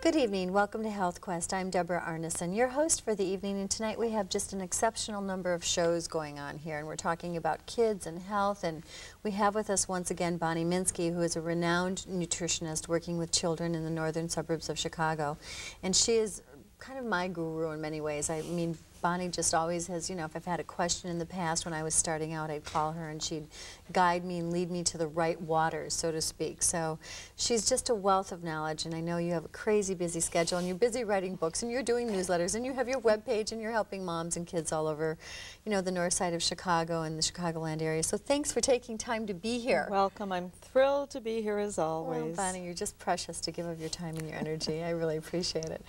Good evening. Welcome to Health Quest. I'm Deborah Arneson, your host for the evening, and tonight we have just an exceptional number of shows going on here, and we're talking about kids and health, and we have with us once again Bonnie Minsky, who is a renowned nutritionist working with children in the northern suburbs of Chicago, and she is kind of my guru in many ways. I mean, Bonnie just always has, you know, if I've had a question in the past when I was starting out, I'd call her and she'd guide me and lead me to the right waters, so to speak. So she's just a wealth of knowledge, and I know you have a crazy busy schedule, and you're busy writing books, and you're doing newsletters, and you have your webpage, and you're helping moms and kids all over, you know, the north side of Chicago and the Chicagoland area. So thanks for taking time to be here. You're welcome. I'm thrilled to be here as always. Well, Bonnie, you're just precious to give of your time and your energy. I really appreciate it.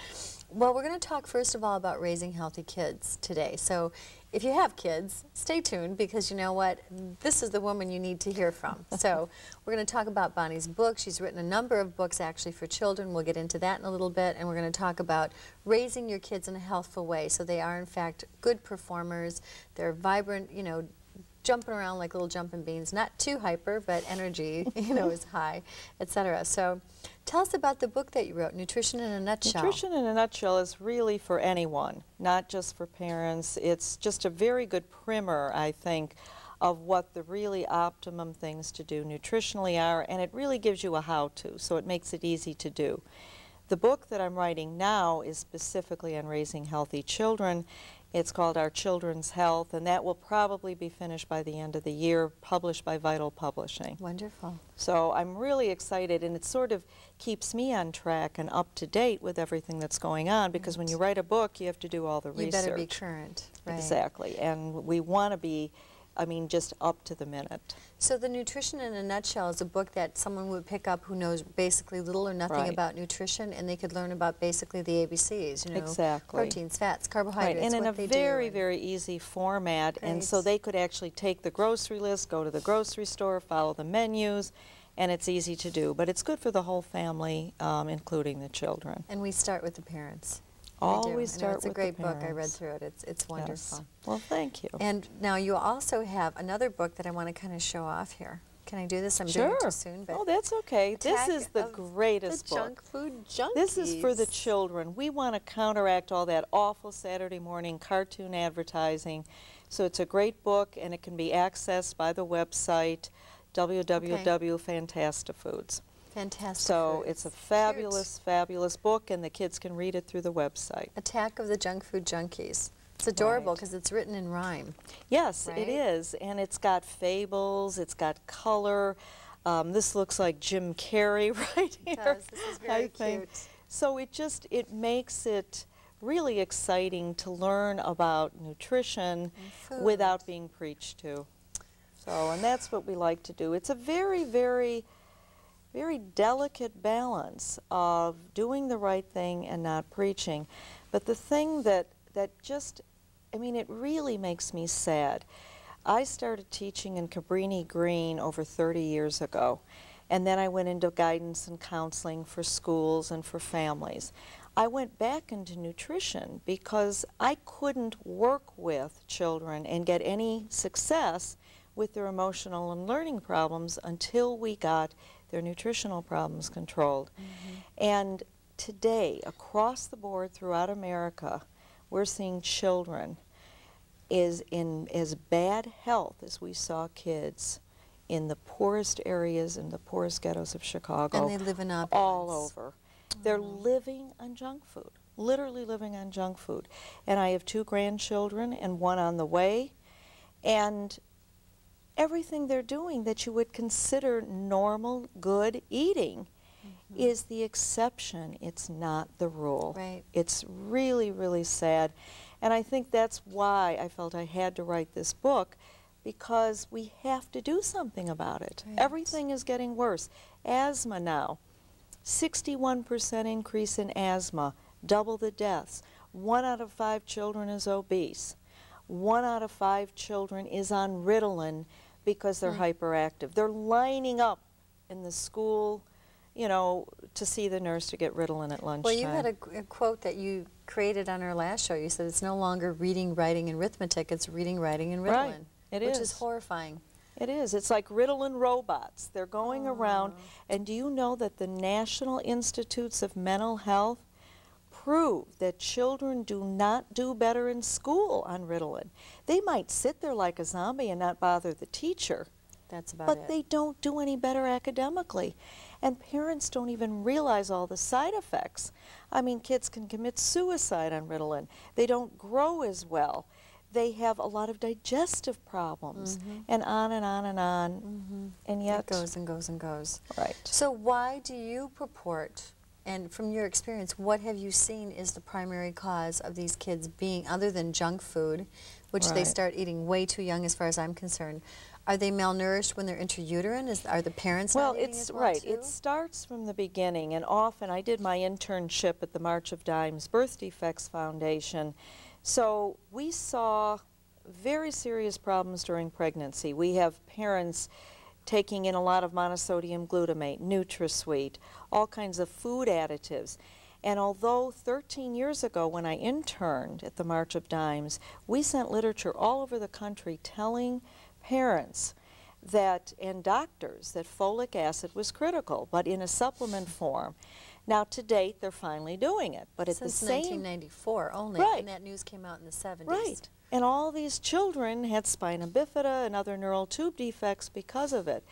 Well, we're going to talk first of all about raising healthy kids today. So if you have kids, stay tuned, because you know what? This is the woman you need to hear from. So we're going to talk about Bonnie's book. She's written a number of books actually for children. We'll get into that in a little bit. And we're going to talk about raising your kids in a healthful way. So they are, in fact, good performers. They're vibrant, you know, jumping around like little jumping beans, not too hyper, but energy, you know, is high, etc. So tell us about the book that you wrote, Nutrition in a Nutshell. Nutrition in a Nutshell is really for anyone, not just for parents. It's just a very good primer, I think, of what the really optimum things to do nutritionally are, and it really gives you a how-to, so it makes it easy to do. The book that I'm writing now is specifically on raising healthy children. It's called Our Children's Health, and that will probably be finished by the end of the year, published by Vital Publishing. Wonderful. So I'm really excited, and it sort of keeps me on track and up to date with everything that's going on, because when you write a book, you have to do all the research. You better be current. Right. Exactly, and we want to be, I mean, just up to the minute. So the Nutrition in a Nutshell is a book that someone would pick up who knows basically little or nothing about nutrition, and they could learn about basically the ABCs, you know, exactly. proteins, fats, carbohydrates, and in a very, do. very easy format. Great. And so they could actually take the grocery list, go to the grocery store, follow the menus, and it's easy to do. But it's good for the whole family, including the children. And we start with the parents. Always start with the It's parents. a great book. I read through it. It's wonderful. Yes. Well, thank you. And now you also have another book that I want to kind of show off here. Can I do this? I'm doing it too soon. But oh, that's okay. This is the greatest the book. Junk food junkies. This is for the children. We want to counteract all that awful Saturday morning cartoon advertising. So it's a great book, and it can be accessed by the website www.Fantastifoods. Fantastic. So it's a fabulous, fabulous book, and the kids can read it through the website. Attack of the Junk Food Junkies. It's adorable because it's written in rhyme. Yes, right? it is, and it's got fables, it's got color. This looks like Jim Carrey right here. It does. This is very cute. So it makes it really exciting to learn about nutrition without being preached to. So, and that's what we like to do. It's a very, very delicate balance of doing the right thing and not preaching. But the thing that just, I mean, it really makes me sad. I started teaching in Cabrini Green over 30 years ago, and then I went into guidance and counseling for schools and for families. I went back into nutrition because I couldn't work with children and get any success with their emotional and learning problems until we got their nutritional problems controlled. And today, across the board throughout America, we're seeing children is in as bad health as we saw kids in the poorest areas, in the poorest ghettos of Chicago. And they live in opulence. All over. They're living on junk food, literally living on junk food. And I have 2 grandchildren and 1 on the way, and everything they're doing that you would consider normal, good eating is the exception. It's not the rule. Right. It's really, really sad. And I think that's why I felt I had to write this book, because we have to do something about it. Right. Everything is getting worse. Asthma now, 61% increase in asthma, double the deaths. 1 out of 5 children is obese. 1 out of 5 children is on Ritalin because they're hyperactive. They're lining up in the school, you know, to see the nurse to get Ritalin at lunchtime. Well, you had a quote that you created on our last show. You said it's no longer reading, writing, and arithmetic. It's reading, writing, and Ritalin. Right. Which is horrifying. It is. It's like Ritalin robots. They're going around, and do you know that the National Institutes of Mental Health prove that children do not do better in school on Ritalin. They might sit there like a zombie and not bother the teacher, That's about but it. they don't do any better academically. And parents don't even realize all the side effects. I mean, kids can commit suicide on Ritalin. They don't grow as well. They have a lot of digestive problems, and on and on and on. And yet, It goes and goes and goes. right. So why do you purport, and from your experience, what have you seen is the primary cause of these kids being, other than junk food, which they Right. start eating way too young as far as I'm concerned? Are they malnourished when they're intrauterine? Are the parents Well, not eating it's as well right. too? It starts from the beginning, and often I did my internship at the March of Dimes Birth Defects Foundation. So we saw very serious problems during pregnancy. We have parents taking in a lot of monosodium glutamate, NutraSweet, all kinds of food additives. And although 13 years ago when I interned at the March of Dimes, we sent literature all over the country telling parents that, and doctors, that folic acid was critical, but in a supplement form. Now, to date, they're finally doing it, but at Since the same 1994 only, Right. and that news came out in the 70s. right, and all these children had spina bifida and other neural tube defects because of it.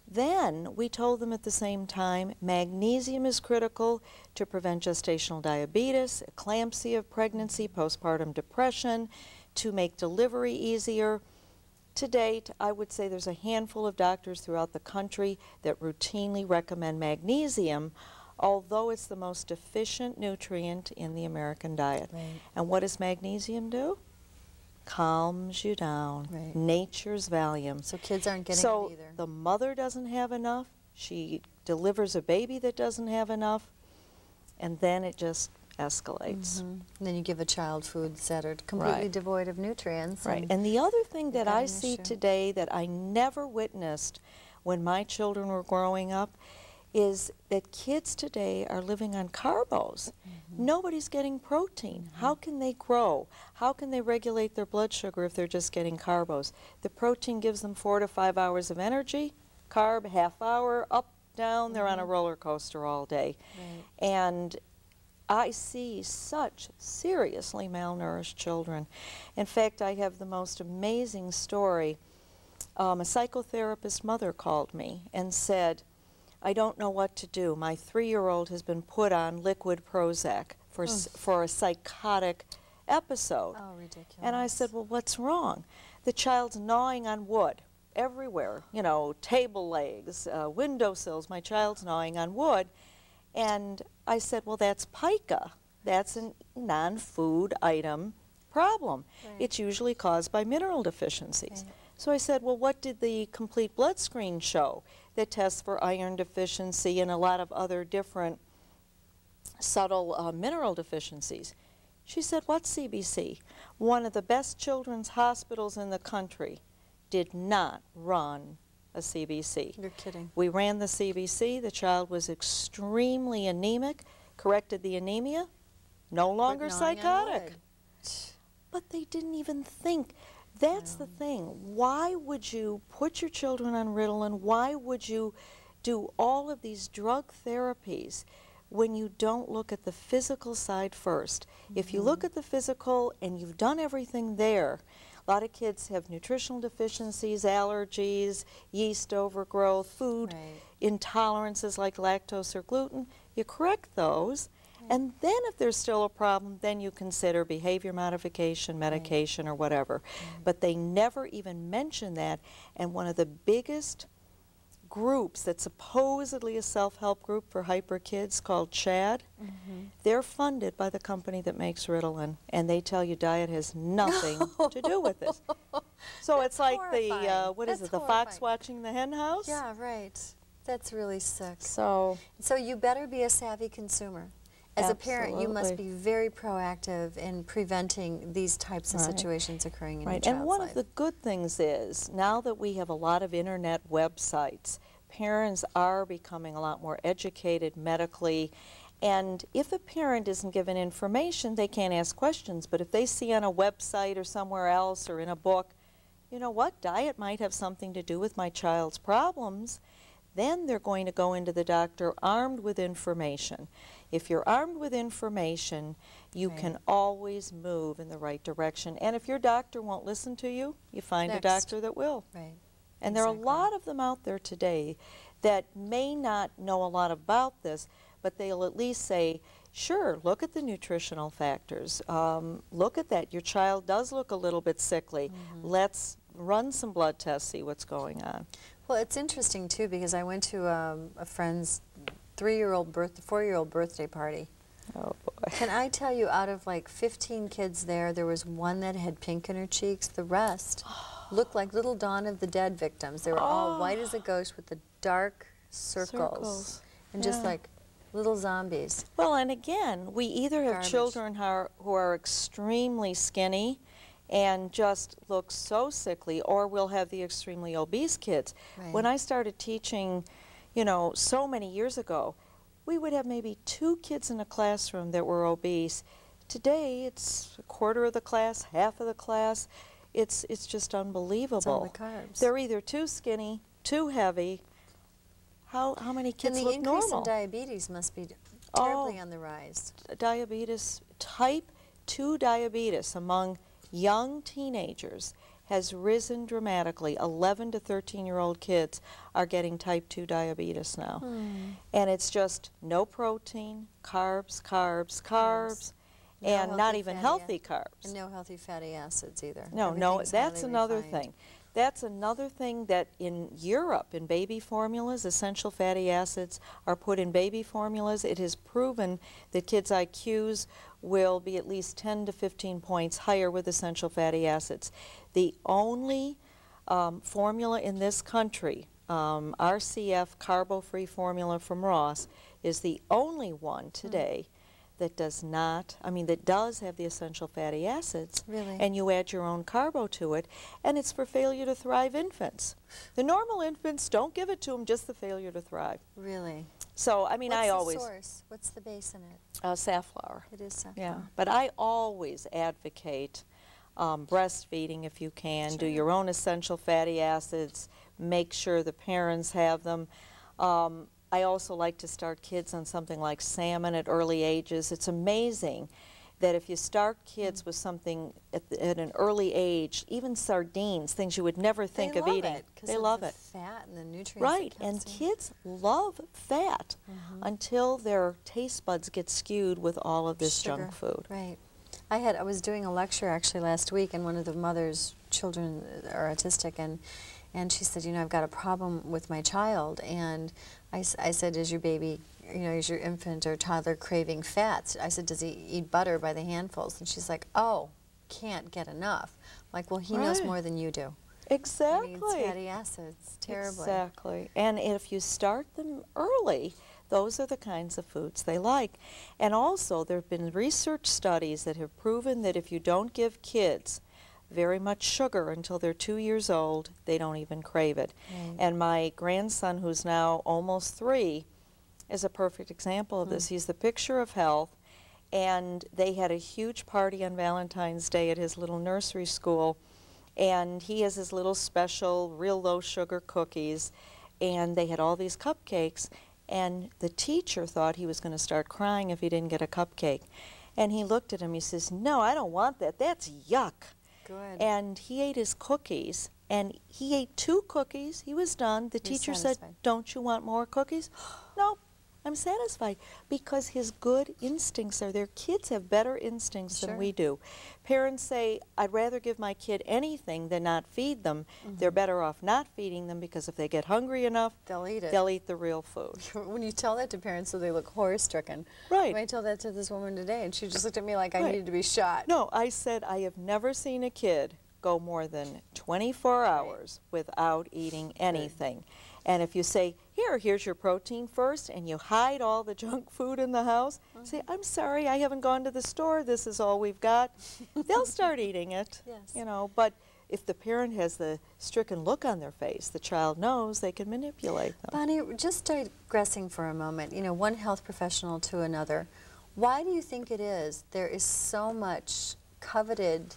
Then we told them at the same time magnesium is critical to prevent gestational diabetes, eclampsia of pregnancy, postpartum depression, to make delivery easier. To date, I would say there's a handful of doctors throughout the country that routinely recommend magnesium, although it's the most deficient nutrient in the American diet. Right. And what does magnesium do? Calms you down. Right. Nature's Valium. So kids aren't getting So it either. the mother doesn't have enough, she delivers a baby that doesn't have enough, and then it just escalates. And then you give a child foods that are completely Right. devoid of nutrients. Right. And the other thing you've that got I an see issue. today that I never witnessed when my children were growing up is that kids today are living on carbos. Nobody's getting protein. How can they grow? How can they regulate their blood sugar if they're just getting carbos? The protein gives them 4 to 5 hours of energy. Carb, half hour, up, down, they're on a roller coaster all day. Right. And I see such seriously malnourished children. In fact, I have the most amazing story. A psychotherapist mother called me and said, I don't know what to do. My 3-year-old has been put on liquid Prozac for a psychotic episode. Oh, ridiculous. And I said, well, what's wrong? The child's gnawing on wood everywhere, you know, table legs, windowsills. My child's gnawing on wood. And I said, well, that's pica. That's a non-food item problem. Right. It's usually caused by mineral deficiencies. Right. So I said, well, what did the complete blood screen show that tests for iron deficiency and a lot of other different subtle mineral deficiencies? She said, what's CBC? One of the best children's hospitals in the country did not run a CBC. You're kidding. We ran the CBC. The child was extremely anemic, corrected the anemia, no longer Quit gnawing on psychotic. wood. But they didn't even think. That's the thing. Why would you put your children on Ritalin? Why would you do all of these drug therapies when you don't look at the physical side first? If you look at the physical and you've done everything there, a lot of kids have nutritional deficiencies, allergies, yeast overgrowth, food Right. intolerances like lactose or gluten. You correct those, and then if there's still a problem, then you consider behavior modification, medication, or whatever. But they never even mention that, and one of the biggest groups that's supposedly a self-help group for hyper kids called CHAD, they're funded by the company that makes Ritalin, and they tell you diet has nothing to do with this. So it's like the, horrifying. what is That's it, the fox horrifying. watching the hen house? Yeah, right. That's really sick. So, So you better be a savvy consumer. As a parent, you must Absolutely. be very proactive in preventing these types of Right. situations occurring in your right, child's and one life. of the good things is, now that we have a lot of internet websites, parents are becoming a lot more educated medically, and if a parent isn't given information, they can't ask questions, but if they see on a website or somewhere else or in a book, you know what, diet might have something to do with my child's problems, then they're going to go into the doctor armed with information. If you're armed with information, you can always move in the right direction. And if your doctor won't listen to you, you find a doctor that will. Right. And there are a lot of them out there today that may not know a lot about this, but they'll at least say, sure, look at the nutritional factors. Look at that. Your child does look a little bit sickly. Let's run some blood tests, see what's going on. Well, it's interesting, too, because I went to a friend's 4-year-old birthday party. Oh, boy. Can I tell you, out of like 15 kids there was one that had pink in her cheeks. The rest looked like little Dawn of the Dead victims. They were all white as a ghost with the dark circles. And just like little zombies. Well, and again, we either have children who are extremely skinny and just look so sickly, or we'll have the extremely obese kids. When I started teaching, you know, so many years ago, we would have maybe 2 kids in a classroom that were obese. Today, it's a quarter of the class, half of the class. It's just unbelievable. It's all the carbs. They're either too skinny, too heavy. How many kids look normal? And the increase in diabetes must be terribly on the rise. Diabetes, type 2 diabetes among young teenagers has risen dramatically. 11 to 13-year-old kids are getting type 2 diabetes now. And it's just no protein, carbs, carbs, carbs, and not even healthy carbs. And no healthy fatty acids either. No, that's another thing. That's another thing that in Europe, in baby formulas, essential fatty acids are put in baby formulas. It is proven that kids' IQs will be at least 10 to 15 points higher with essential fatty acids. The only formula in this country, RCF carbo-free formula from Ross, is the only one today that does not, that does have the essential fatty acids. Really? And you add your own carbo to it, and it's for failure to thrive infants. The normal infants don't give it to them, just the failure to thrive. Really? So, I always... What's the source? What's the base in it? Safflower. It is safflower. Yeah, but I always advocate breastfeeding if you can. Do your own essential fatty acids. Make sure the parents have them. I also like to start kids on something like salmon at early ages. It's amazing that if you start kids with something at an early age, even sardines, things you would never think of eating, they love it. Fat and the nutrients. Right, and kids love fat until their taste buds get skewed with all of this junk food. Right. I was doing a lecture actually last week, and one of the mother's children are autistic, and she said, you know, I've got a problem with my child, and I said, is your baby, you know, is your infant or toddler craving fats? I said, does he eat butter by the handfuls? And she's like, oh, can't get enough. I'm like, well, he knows more than you do. Exactly. He needs fatty acids terribly. Exactly. And if you start them early, those are the kinds of foods they like. And also, there have been research studies that have proven that if you don't give kids very much sugar until they're 2 years old, they don't even crave it. And my grandson, who's now almost 3, is a perfect example of this. He's the picture of health, and they had a huge party on Valentine's Day at his little nursery school, and he has his little special, real low sugar cookies, and they had all these cupcakes, and the teacher thought he was going to start crying if he didn't get a cupcake. And he looked at him, he says, no, I don't want that, that's yuck. Good. And he ate his cookies, and he ate 2 cookies. He was done. The teacher said, don't you want more cookies? No, I'm satisfied, because his good instincts are there. Kids have better instincts than we do. Parents say, I'd rather give my kid anything than not feed them. They're better off not feeding them, because if they get hungry enough, they'll eat it. They'll eat the real food. When you tell that to parents, so they look horror-stricken. Right. I told that to this woman today, and she just looked at me like I needed to be shot. No, I said, I have never seen a kid go more than 24 hours without eating anything. And if you say, here's your protein first, and you hide all the junk food in the house, say, I'm sorry, I haven't gone to the store, this is all we've got, they'll start eating it. You know, but if the parent has the stricken look on their face, the child knows they can manipulate them. Bonnie, just digressing for a moment, you know, one health professional to another, why do you think it is there is so much coveted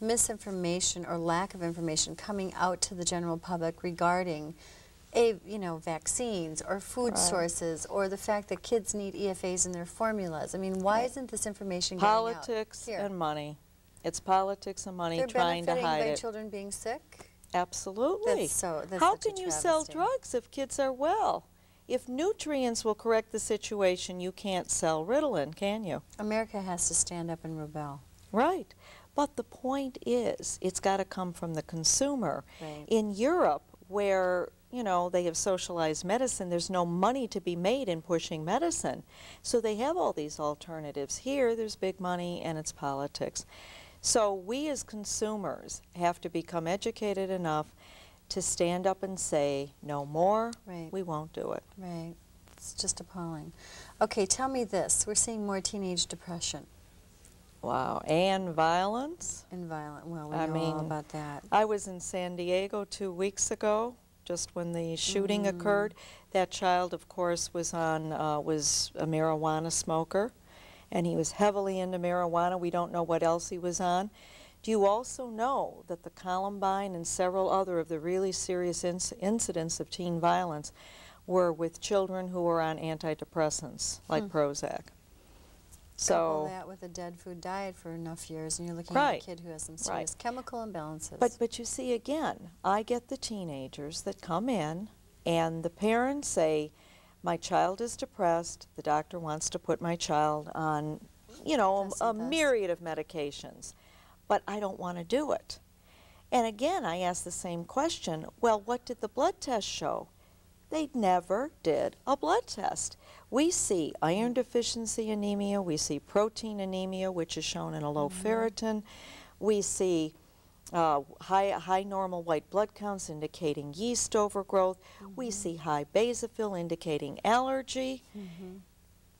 misinformation or lack of information coming out to the general public regarding vaccines or food Right. sources, or the fact that kids need EFAs in their formulas. I mean, why isn't this information getting out Politics here? and money. It's politics and money They're trying to benefiting hide by it. children being sick? Absolutely. That's How such a can you sell travesty. drugs if kids are well? If nutrients will correct the situation, you can't sell Ritalin, can you? America has to stand up and rebel. Right. But the point is, it's got to come from the consumer. Right. In Europe, where, they have socialized medicine, there's no money to be made in pushing medicine. So they have all these alternatives. Here, there's big money and it's politics. So we as consumers have to become educated enough to stand up and say, no more, Right. we won't do it. Right. It's just appalling. Okay, tell me this. We're seeing more teenage depression Wow. And violence. and violent. Well, we I know mean, all about that. I was in San Diego 2 weeks ago, just when the shooting occurred. That child, of course, was a marijuana smoker, and he was heavily into marijuana. We don't know what else he was on. Do you also know that the Columbine and several other of the really serious incidents of teen violence were with children who were on antidepressants, like Prozac? Couple So, that with a dead food diet for enough years, and you're looking Right. at a kid who has some Right. serious chemical imbalances. but you see, again, I get the teenagers that come in, and the parents say, my child is depressed, the doctor wants to put my child on, a myriad of medications, but I don't want to do it. And again, I ask the same question, well, what did the blood test show? They never did a blood test. We see iron deficiency anemia, we see protein anemia, which is shown in a low ferritin, we see high normal white blood counts indicating yeast overgrowth, we see high basophil indicating allergy,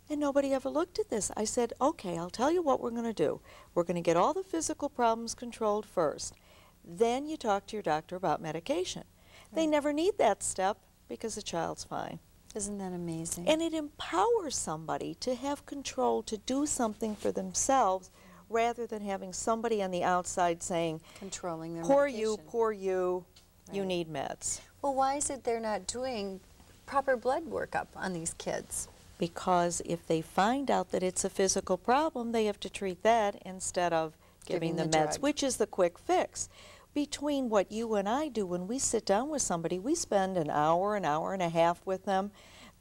and nobody ever looked at this. I said, okay, I'll tell you what we're going to do. We're going to get all the physical problems controlled first. Then you talk to your doctor about medication. They never need that step because the child's fine. Isn't that amazing? And it empowers somebody to have control, to do something for themselves, rather than having somebody on the outside saying, Controlling their poor medication. you, you Right. need meds. Well, why is it they're not doing proper blood workup on these kids? Because if they find out that it's a physical problem, they have to treat that instead of Giving giving the the meds, drug. which is the quick fix. Between what you and I do when we sit down with somebody, we spend an hour and a half with them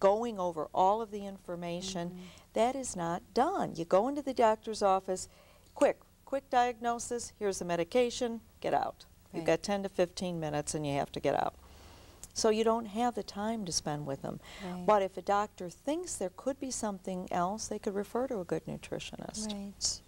going over all of the information. That is not done. You go into the doctor's office, quick diagnosis, here's the medication, get out. You've Right. got 10 to 15 minutes and you have to get out. So you don't have the time to spend with them. Right. But if a doctor thinks there could be something else, they could refer to a good nutritionist. Right.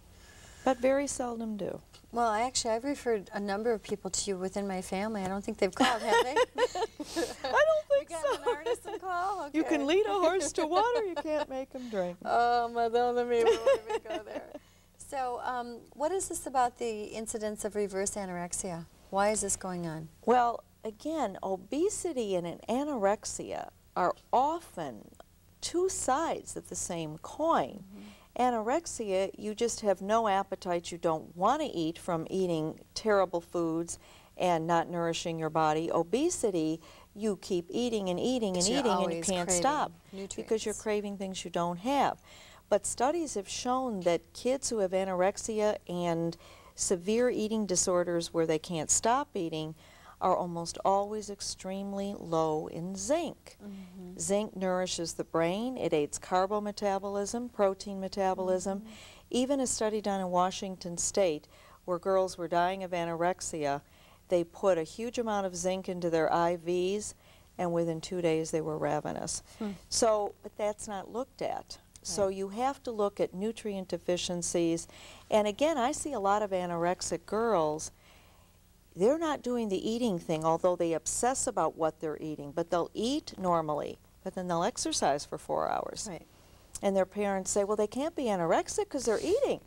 But very seldom do. Well, I've referred a number of people to you within my family. I don't think they've called, have they? I don't think We got so. an Arneson call? You can Okay. lead a horse to water, you can't make him drink. Oh, Madonna mia, we won't even go there. So, what is this about the incidence of reverse anorexia? Why is this going on? Well, again, obesity and anorexia are often two sides of the same coin. Anorexia, you just have no appetite, you don't want to eat from eating terrible foods and not nourishing your body. Obesity, you keep eating and eating and But you're eating and you always can't craving stop because you're nutrients. craving things you don't have. But studies have shown that kids who have anorexia and severe eating disorders where they can't stop eating are almost always extremely low in zinc. Zinc nourishes the brain, it aids carbometabolism, protein metabolism. Even a study done in Washington State where girls were dying of anorexia, they put a huge amount of zinc into their IVs and within 2 days they were ravenous. So, but that's not looked at. So you have to look at nutrient deficiencies. And again, I see a lot of anorexic girls, they're not doing the eating thing, although they obsess about what they're eating, but they'll eat normally, but then they'll exercise for 4 hours. Right. And their parents say, well, they can't be anorexic because they're eating.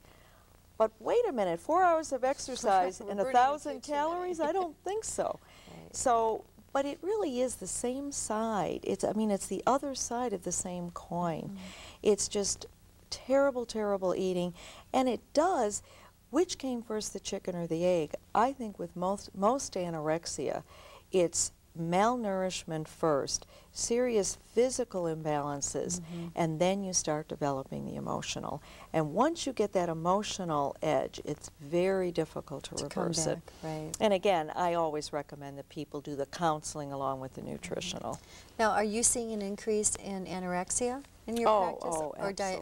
But wait a minute, 4 hours of exercise We're and burning 1,000 way too many. calories? I don't think so. Right. So, but it really is the same side. It's the other side of the same coin. It's just terrible, terrible eating. And it does, which came first, the chicken or the egg? I think with most anorexia, it's malnourishment first, serious physical imbalances, and then you start developing the emotional. And once you get that emotional edge, it's very difficult to reverse it. Right. And again, I always recommend that people do the counseling along with the nutritional. Now, are you seeing an increase in anorexia in your practice?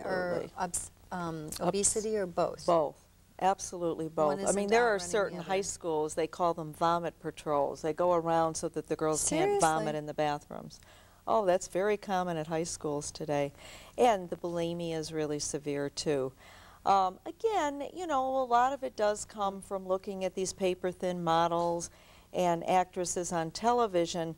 Or obesity, or both? Both. Absolutely both. I mean, there are certain the high schools, they call them vomit patrols. They go around so that the girls can't vomit in the bathrooms. Oh, that's very common at high schools today. And the bulimia is really severe, too. Again, you know, a lot of it does come from looking at these paper-thin models and actresses on television.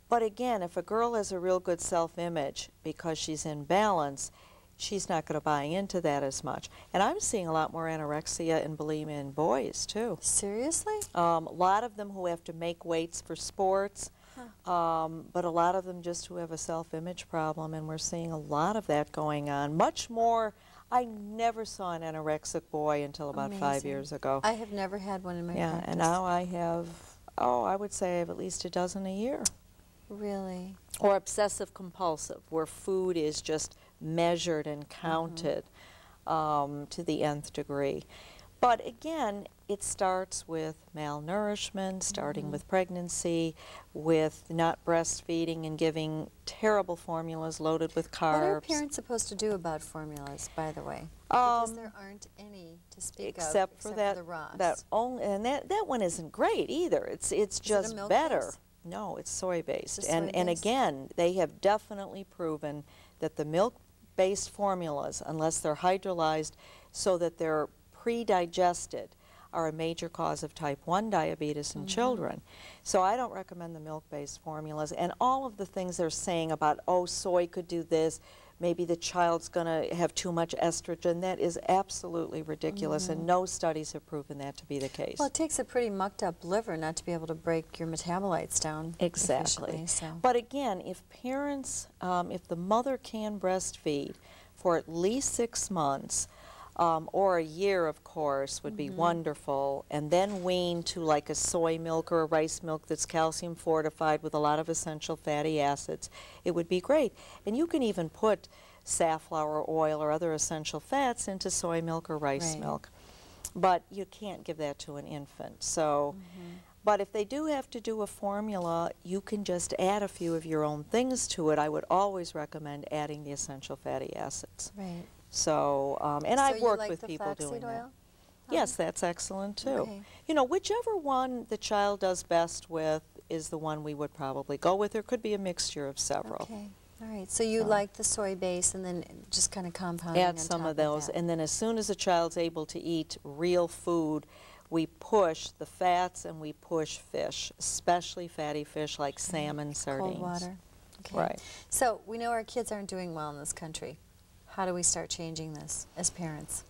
But again, if a girl has a real good self-image because she's in balance, she's not going to buy into that as much. And I'm seeing a lot more anorexia and bulimia in boys, too. Seriously? A lot of them who have to make weights for sports, but a lot of them just who have a self-image problem, and we're seeing a lot of that going on. Much more. I never saw an anorexic boy until about 5 years ago. I have never had one in my practice. And now I have, I would say I have at least a dozen a year. Really? Or obsessive compulsive, where food is just measured and counted to the nth degree. But again, it starts with malnourishment, starting with pregnancy, with not breastfeeding and giving terrible formulas loaded with carbs. What are parents supposed to do about formulas, by the way? Because there aren't any to speak except of, for the Ross. that one isn't great either. It's just better. Milk-based? No, it's soy-based. Just And soy-based? again, they have definitely proven that the milk-based formulas, unless they're hydrolyzed so that they're pre-digested, are a major cause of type 1 diabetes in children. So I don't recommend the milk-based formulas. And all of the things they're saying about, oh, soy could do this, maybe the child's going to have too much estrogen, that is absolutely ridiculous, and no studies have proven that to be the case. Well, it takes a pretty mucked up liver not to be able to break your metabolites down Exactly. efficiently, so. But again, if parents, if the mother can breastfeed for at least 6 months, or a year, of course, would be wonderful, and then wean to like a soy milk or a rice milk that's calcium fortified with a lot of essential fatty acids, it would be great. And you can even put safflower oil or other essential fats into soy milk or rice milk. But you can't give that to an infant. So, but if they do have to do a formula, you can just add a few of your own things to it. I would always recommend adding the essential fatty acids. Right. So, and So I've you worked like with the people doing flaxseed that. oil? Yes, that's excellent too. Okay. You know, whichever one the child does best with is the one we would probably go with. There could be a mixture of several. Okay. All right. So you like the soy base and then just kind of compounding Add on some top of those, that. and then as soon as a child's able to eat real food, we push the fats and we push fish, especially fatty fish like salmon, sardines. Cold water. Okay. Right. So we know our kids aren't doing well in this country. How do we start changing this as parents?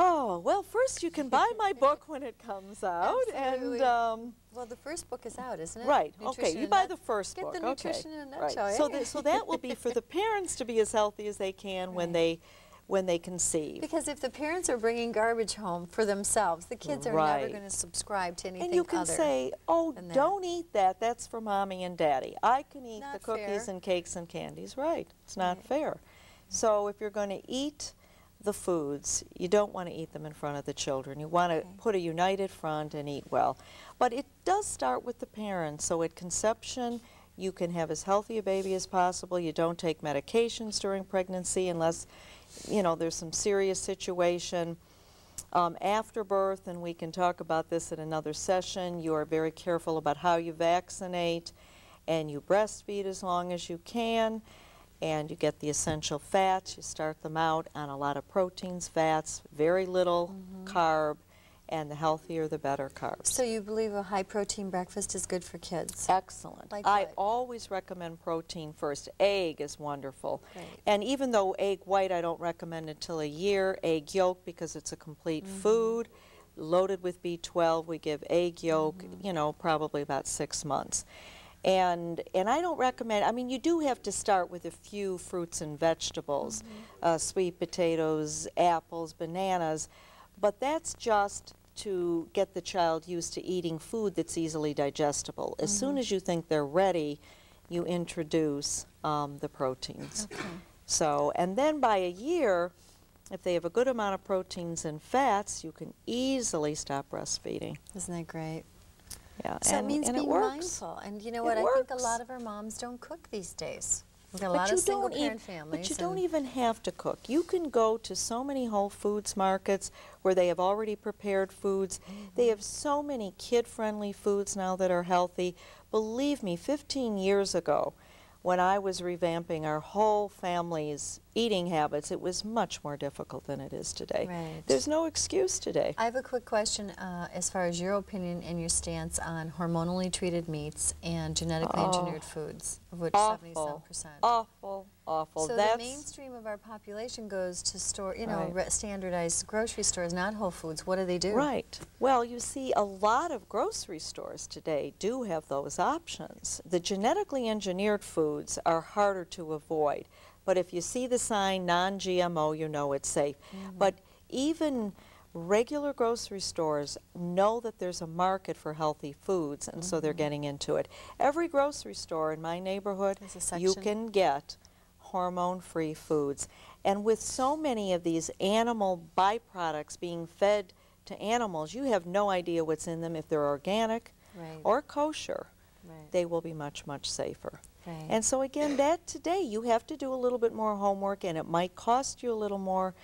Oh, well, first you can buy my book when it comes out. Absolutely. And Well, the first book is out, isn't it? right, Nutrition okay, you in buy Nut- the first book. Get the nutrition in a Right. nutshell. So that will be for the parents to be as healthy as they can when they conceive. Because if the parents are bringing garbage home for themselves, the kids are never Right. going to subscribe to anything And you can other say, oh, than that. don't eat that. That's for mommy and daddy. I can eat Not the cookies fair. and cakes and candies. Right. It's not Right. fair. So if you're going to eat the foods, you don't want to eat them in front of the children. You want to put a united front and eat well. But it does start with the parents. So at conception, you can have as healthy a baby as possible. You don't take medications during pregnancy unless, you know, there's some serious situation. After birth, and we can talk about this in another session, you are very careful about how you vaccinate, and you breastfeed as long as you can, and you get the essential fats. You start them out on a lot of proteins, fats, very little carb, and the healthier the better carbs. So you believe a high-protein breakfast is good for kids? Excellent. Like I what? always recommend protein first. Egg is wonderful. Great. And even though egg white I don't recommend until a year, egg yolk, because it's a complete food, loaded with B12, we give egg yolk, you know, probably about 6 months. And I don't recommend, I mean, you do have to start with a few fruits and vegetables, sweet potatoes, apples, bananas, but that's just to get the child used to eating food that's easily digestible. As soon as you think they're ready, you introduce the proteins. Okay. So, and then by a year, if they have a good amount of proteins and fats, you can easily stop breastfeeding. Isn't that great? Yeah, So it means and being it works. mindful. And you know what? It I think a works. lot of our moms don't cook these days. We've got a But lot you of don't single-parent families. But you don't and- even have to cook. You can go to so many Whole Foods markets where they have already prepared foods. They have so many kid-friendly foods now that are healthy. Believe me, 15 years ago, when I was revamping our whole family's eating habits, it was much more difficult than it is today. Right. There's no excuse today. I have a quick question as far as your opinion and your stance on hormonally treated meats and genetically engineered foods, of which 70-some%. Awful, awful. So That's the mainstream of our population goes to store, you know, Right. standardized grocery stores, not Whole Foods. What do they do? Right. Well, you see, a lot of grocery stores today do have those options. The genetically engineered foods are harder to avoid. But if you see the sign non-GMO, you know it's safe. But even regular grocery stores know that there's a market for healthy foods, and so they're getting into it. Every grocery store in my neighborhood, There's a you section. can get hormone-free foods. And with so many of these animal byproducts being fed to animals, you have no idea what's in them. If they're organic Right. or kosher, Right. they will be much, much safer. Right. And so again, that today, you have to do a little bit more homework, and it might cost you a little more,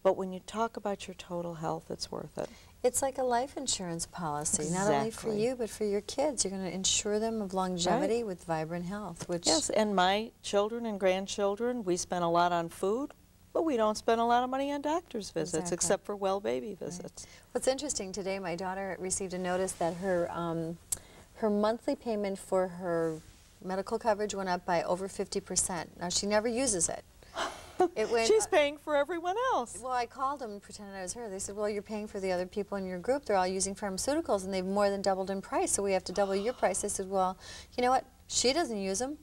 but when you talk about your total health, it's worth it. It's like a life insurance policy, not only for Exactly. you, but for your kids. You're going to insure them of longevity with vibrant health, which Yes, and my children and grandchildren, we spend a lot on food, but we don't spend a lot of money on doctor's visits, Exactly. except for well baby visits. What's interesting today, my daughter received a notice that her her monthly payment for her medical coverage went up by over 50%. Now she never uses it. It went. She's paying for everyone else. Well, I called them and pretended I was her. They said, "Well, you're paying for the other people in your group. They're all using pharmaceuticals, and they've more than doubled in price. So we have to double your price." I said, "Well, you know what? She doesn't use them,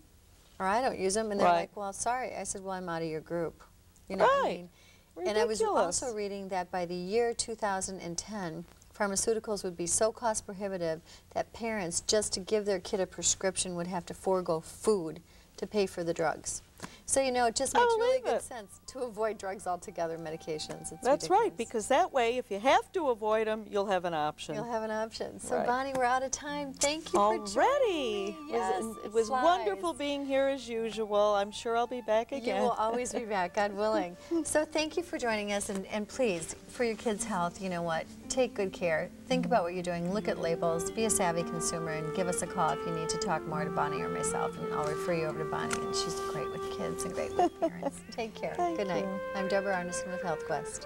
or I don't use them." And they're Right. like, "Well, sorry." I said, "Well, I'm out of your group." You know what I Right. mean? And I was Ridiculous. also reading that by the year 2010, pharmaceuticals would be so cost prohibitive that parents, just to give their kid a prescription, would have to forego food to pay for the drugs. So, you know, it just makes really believe good it. sense to avoid drugs altogether, medications. It's That's right, ridiculous. because that way, if you have to avoid them, you'll have an option. You'll have an option. So, Right. Bonnie, we're out of time. Thank you for Already. joining me. Yes, It was flies. wonderful being here as usual. I'm sure I'll be back again. You will always be back, God willing. So thank you for joining us, and please, for your kids' health, you know what, take good care. Think about what you're doing. Look at labels. Be a savvy consumer, and give us a call if you need to talk more to Bonnie or myself, and I'll refer you over to Bonnie, and she's great with kids and great with parents. Take care. Thank Good night. you. I'm Deborah Arneson with Health Quest.